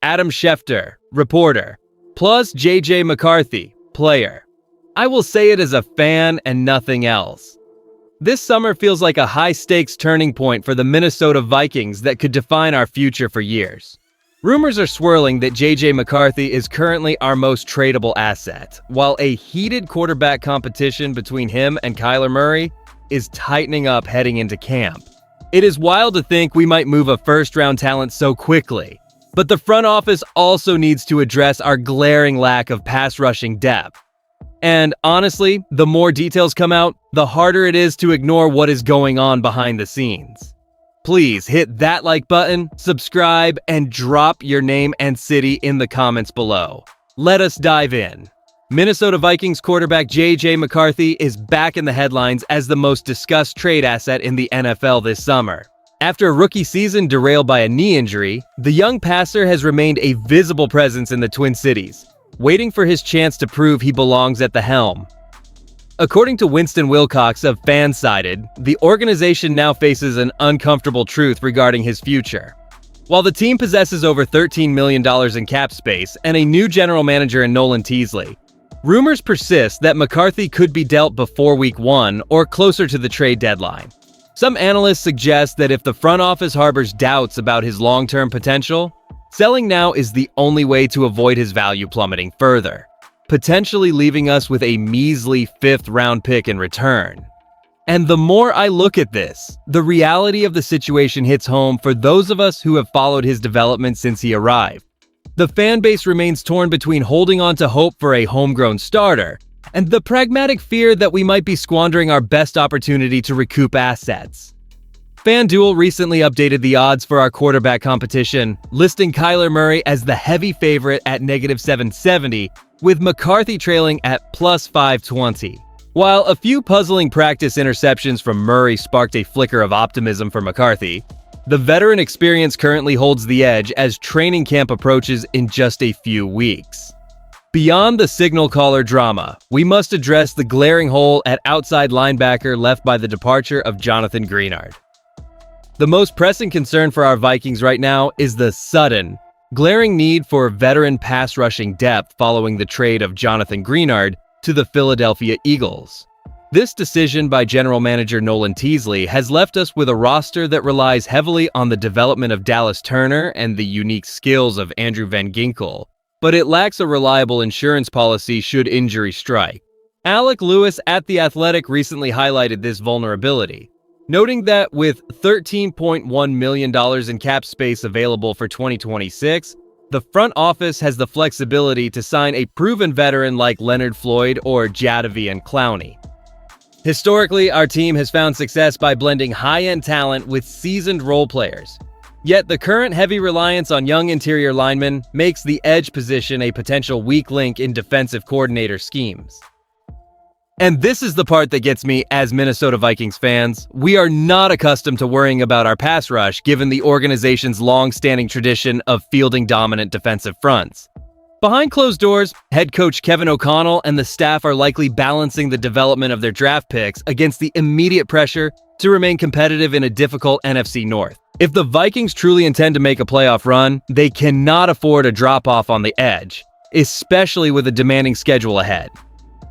Adam Schefter, reporter, plus JJ McCarthy, player. I will say it as a fan and nothing else. This summer feels like a high-stakes turning point for the Minnesota Vikings that could define our future for years. Rumors are swirling that JJ McCarthy is currently our most tradable asset, while a heated quarterback competition between him and Kyler Murray is tightening up heading into camp. It is wild to think we might move a first-round talent so quickly, but the front office also needs to address our glaring lack of pass-rushing depth. And honestly, the more details come out, the harder it is to ignore what is going on behind the scenes. Please hit that like button, subscribe, and drop your name and city in the comments below. Let us dive in. Minnesota Vikings quarterback JJ McCarthy is back in the headlines as the most discussed trade asset in the NFL this summer. After a rookie season derailed by a knee injury, the young passer has remained a visible presence in the Twin Cities, waiting for his chance to prove he belongs at the helm. According to Winston Wilcox of Fansided, the organization now faces an uncomfortable truth regarding his future. While the team possesses over $13 million in cap space and a new general manager in Nolan Teasley, rumors persist that McCarthy could be dealt before Week 1 or closer to the trade deadline. Some analysts suggest that if the front office harbors doubts about his long-term potential, selling now is the only way to avoid his value plummeting further, potentially leaving us with a measly 5th-round pick in return. And the more I look at this, the reality of the situation hits home for those of us who have followed his development since he arrived. The fan base remains torn between holding on to hope for a homegrown starter and the pragmatic fear that we might be squandering our best opportunity to recoup assets. FanDuel recently updated the odds for our quarterback competition, listing Kyler Murray as the heavy favorite at -770, with McCarthy trailing at +520. While a few puzzling practice interceptions from Murray sparked a flicker of optimism for McCarthy, the veteran experience currently holds the edge as training camp approaches in just a few weeks. Beyond the signal caller drama, we must address the glaring hole at outside linebacker left by the departure of Jonathan Greenard. The most pressing concern for our Vikings right now is the sudden, glaring need for veteran pass rushing depth following the trade of Jonathan Greenard to the Philadelphia Eagles. This decision by general manager Nolan Teasley has left us with a roster that relies heavily on the development of Dallas Turner and the unique skills of Andrew Van Ginkel, but it lacks a reliable insurance policy should injury strike. Alec Lewis at The Athletic recently highlighted this vulnerability, noting that with $13.1 million in cap space available for 2026, the front office has the flexibility to sign a proven veteran like Leonard Floyd or Jadavian Clowney. Historically, our team has found success by blending high-end talent with seasoned role players. Yet the current heavy reliance on young interior linemen makes the edge position a potential weak link in defensive coordinator schemes. And this is the part that gets me as Minnesota Vikings fans. We are not accustomed to worrying about our pass rush given the organization's long-standing tradition of fielding dominant defensive fronts. Behind closed doors, head coach Kevin O'Connell and the staff are likely balancing the development of their draft picks against the immediate pressure to remain competitive in a difficult NFC North. If the Vikings truly intend to make a playoff run, they cannot afford a drop-off on the edge, especially with a demanding schedule ahead.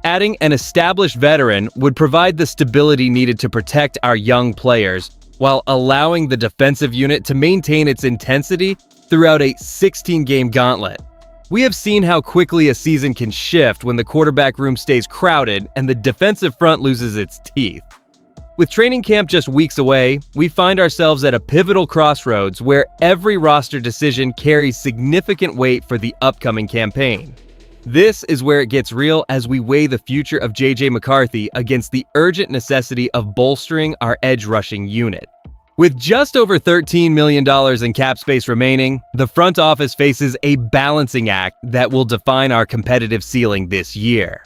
Adding an established veteran would provide the stability needed to protect our young players while allowing the defensive unit to maintain its intensity throughout a 16-game gauntlet. We have seen how quickly a season can shift when the quarterback room stays crowded and the defensive front loses its teeth. With training camp just weeks away, we find ourselves at a pivotal crossroads where every roster decision carries significant weight for the upcoming campaign. This is where it gets real as we weigh the future of JJ McCarthy against the urgent necessity of bolstering our edge rushing unit. With just over $13 million in cap space remaining, the front office faces a balancing act that will define our competitive ceiling this year.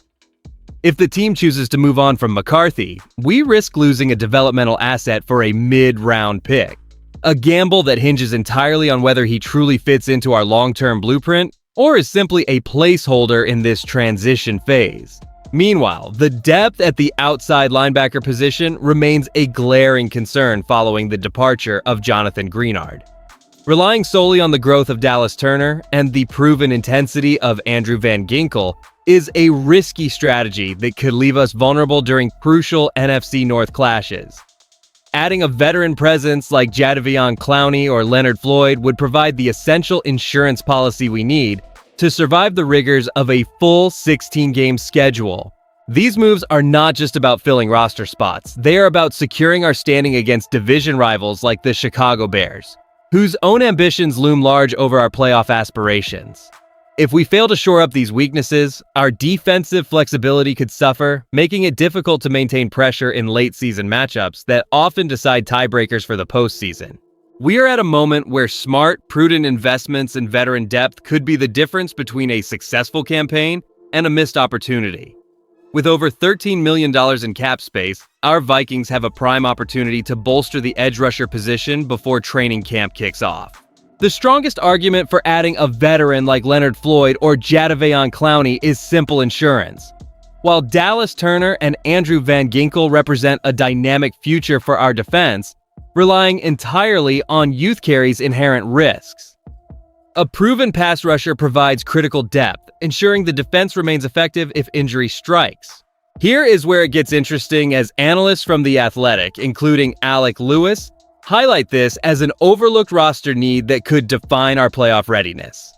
If the team chooses to move on from McCarthy, we risk losing a developmental asset for a mid-round pick, a gamble that hinges entirely on whether he truly fits into our long-term blueprint or is simply a placeholder in this transition phase. Meanwhile, the depth at the outside linebacker position remains a glaring concern following the departure of Jonathan Greenard. Relying solely on the growth of Dallas Turner and the proven intensity of Andrew Van Ginkel is a risky strategy that could leave us vulnerable during crucial NFC North clashes. Adding a veteran presence like Jadeveon Clowney or Leonard Floyd would provide the essential insurance policy we need to survive the rigors of a full 16-game schedule. These moves are not just about filling roster spots, they are about securing our standing against division rivals like the Chicago Bears, whose own ambitions loom large over our playoff aspirations. If we fail to shore up these weaknesses, our defensive flexibility could suffer, making it difficult to maintain pressure in late-season matchups that often decide tiebreakers for the postseason. We are at a moment where smart, prudent investments in veteran depth could be the difference between a successful campaign and a missed opportunity. With over $13 million in cap space, our Vikings have a prime opportunity to bolster the edge rusher position before training camp kicks off. The strongest argument for adding a veteran like Leonard Floyd or Jadeveon Clowney is simple insurance. While Dallas Turner and Andrew Van Ginkel represent a dynamic future for our defense, relying entirely on youth carries inherent risks. A proven pass rusher provides critical depth, ensuring the defense remains effective if injury strikes. Here is where it gets interesting, as analysts from The Athletic, including Alec Lewis, highlight this as an overlooked roster need that could define our playoff readiness.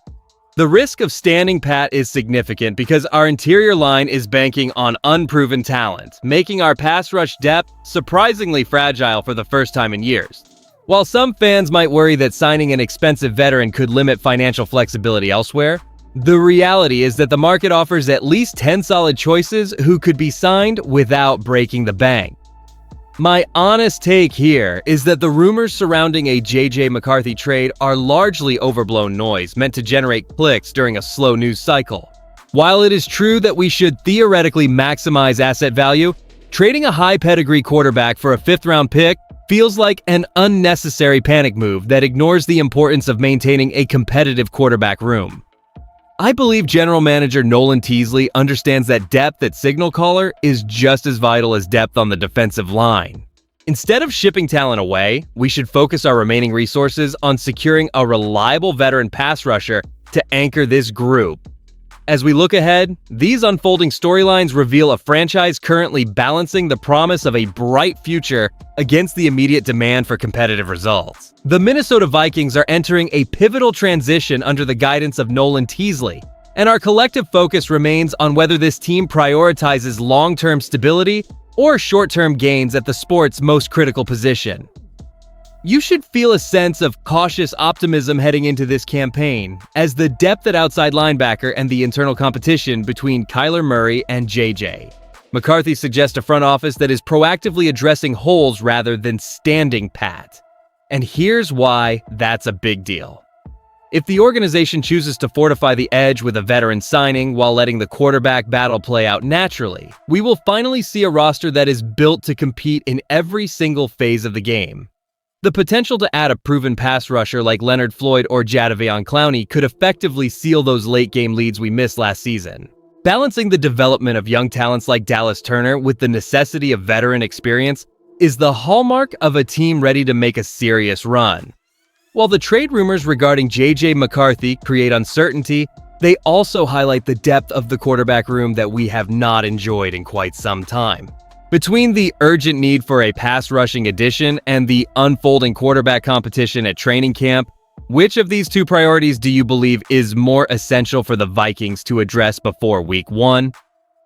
The risk of standing pat is significant because our interior line is banking on unproven talent, making our pass rush depth surprisingly fragile for the first time in years. While some fans might worry that signing an expensive veteran could limit financial flexibility elsewhere, the reality is that the market offers at least 10 solid choices who could be signed without breaking the bank. My honest take here is that the rumors surrounding a J.J. McCarthy trade are largely overblown noise meant to generate clicks during a slow news cycle. While it is true that we should theoretically maximize asset value, trading a high-pedigree quarterback for a fifth-round pick feels like an unnecessary panic move that ignores the importance of maintaining a competitive quarterback room. I believe General Manager Nolan Teasley understands that depth at signal caller is just as vital as depth on the defensive line. Instead of shipping talent away, we should focus our remaining resources on securing a reliable veteran pass rusher to anchor this group. As we look ahead, these unfolding storylines reveal a franchise currently balancing the promise of a bright future against the immediate demand for competitive results. The Minnesota Vikings are entering a pivotal transition under the guidance of Nolan Teasley, and our collective focus remains on whether this team prioritizes long-term stability or short-term gains at the sport's most critical position. You should feel a sense of cautious optimism heading into this campaign, as the depth at outside linebacker and the internal competition between Kyler Murray and J.J. McCarthy suggests a front office that is proactively addressing holes rather than standing pat. And here's why that's a big deal. If the organization chooses to fortify the edge with a veteran signing while letting the quarterback battle play out naturally, we will finally see a roster that is built to compete in every single phase of the game. The potential to add a proven pass rusher like Leonard Floyd or Jadeveon Clowney could effectively seal those late-game leads we missed last season. Balancing the development of young talents like Dallas Turner with the necessity of veteran experience is the hallmark of a team ready to make a serious run. While the trade rumors regarding J.J. McCarthy create uncertainty, they also highlight the depth of the quarterback room that we have not enjoyed in quite some time. Between the urgent need for a pass-rushing addition and the unfolding quarterback competition at training camp, which of these two priorities do you believe is more essential for the Vikings to address before Week 1?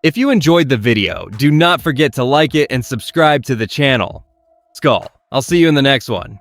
If you enjoyed the video, do not forget to like it and subscribe to the channel. Skol. I'll see you in the next one.